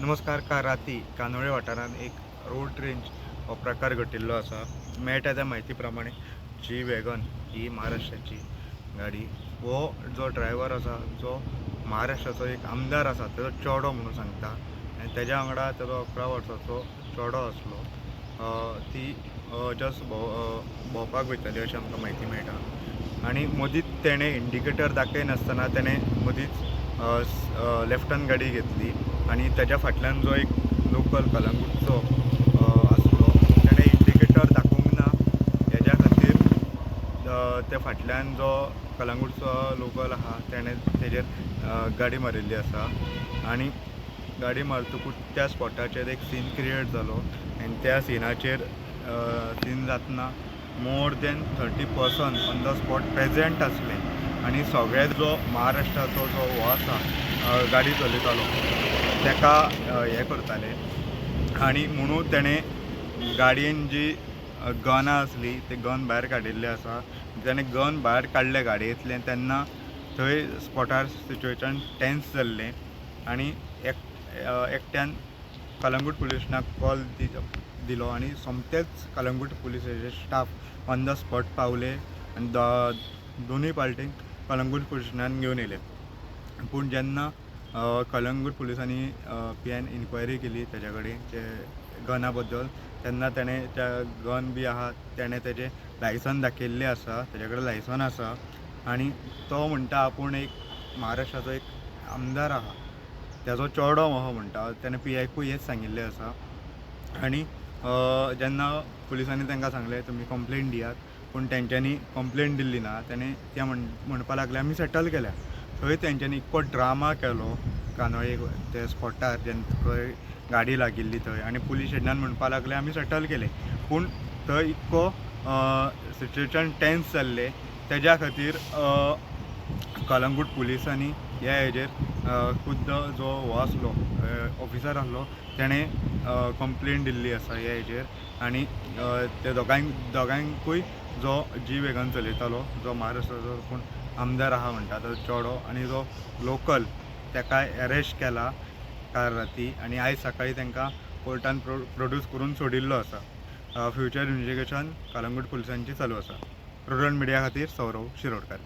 नमस्कार. राती कानोळे वाठारांत एक रोड रेंज हो प्रकार घटिल्लो आसा. मेळटा त्या म्हायती प्रमाणे जी वॅगन ही महाराष्ट्राची गाडी, हो जो ड्रायव्हर आसा जो महाराष्ट्राचो एक आमदार आसा तेजो चेडो म्हणून सांगता आनी तेज्या वांगडा तेजो 11 वर्साचो चेडो आसलो. ती जस्ट भोंवपाक वयताली अशी आमकां म्हायती मेळटा. आनी मदींच तेणें इंडिकेटर दाखयनासतना तेणें मदींच लेफ्टान गाडी घेतली आणि त्याच्या फाटल्यान जो एक लोकल कलंगूटचो आसलो तेणें इंडिकेटर दाखोवंक ना. हेज्या खातीर त्या फाटल्यान जो कलंगूटचो लोकल आहा तेणें तेजेर गाडी मारिल्ली आसा आनी गाडी मारतकूच त्या स्पॉटाचेर एक सीन क्रिएट जालो आनी त्या सिनाचेर सीन जातना more than 30 person on the spot present आसले आनी सगळे जो महाराष्ट्राचो जो हो आसा गाडी चलयतालो तेका हे करताले आनी म्हणून तेणें गाडयेन जी गनां आसली ते गन भायर काडिल्ले आसा. तेणें गन भायर काडले गाडयेंतलें तेन्ना थंय स्पॉटार सिच्युएशन टेन्स जाल्लें आनी एकट्यान कलंगूट पुलीस स्टेशनाक कॉल दिलो आनी सोमतेच कलंगूट पुलिसाचे स्टाफ ऑन द स्पॉट पावले आनी दोनूय पार्टींक कलंगूट पुलीस स्टेशनान घेवन येयले. पूण जेन्ना कलंगूट पुलिसांनी पीएन इन्क्वायरी केली तेज्या कडेन जे गना बद्दल तेन्ना तेणें त्या गन बी आहा तेणें तेजें लायसन दाखयल्लें आसा, तेजे कडेन लायसन आसा आनी तो म्हणटा आपूण एक महाराष्ट्राचो एक आमदार आहा, तेजो चेडो अहो म्हणटा. तेणें पीआयकूय हेच सांगिल्लें आसा. आनी जेन्ना पुलिसांनी तांकां सांगलें तुमी कंप्लेंट दियात, पूण तेंच्यांनी कंप्लेंट दिल्ली ना. तेणें त्या म्हणपा लागले आमी सेटल केल्या. थंय तेंच्यांनी इतको ड्रामा केलो कानोळे ते स्पॉटार जेन्ना खंय गाडी लागिल्ली थंय आनी पुलीस स्टेशनान म्हणपा लागले आमी सेटल केले. पूण थंय इतको सिच्युएशन टेन्स जाल्लें तेज्या खातीर कलंगूट पुलिसांनी ह्या हेजेर खुद्द जो हो आसलो ऑफिसर आसलो तेणें कंप्लेंट दिल्ली आसा ह्या हेजेर आनी ते दोगांयकूय जो जी वॅगन चलयतालो जो महाराष्ट्राचो पूण आमदार आहा म्हणटा तो चेडो आनी जो लोकल तेका अरेस्ट केला काल राती आनी आयज सकाळीं तांकां कोर्टान प्रोड्यूस करून सोडिल्लो आसा. फ्युचर इन्व्हेस्टिगेशन कलंगूट पुलिसांची चालू आसा. प्रुडंट मिडिया खातीर सौरव शिरोडकार.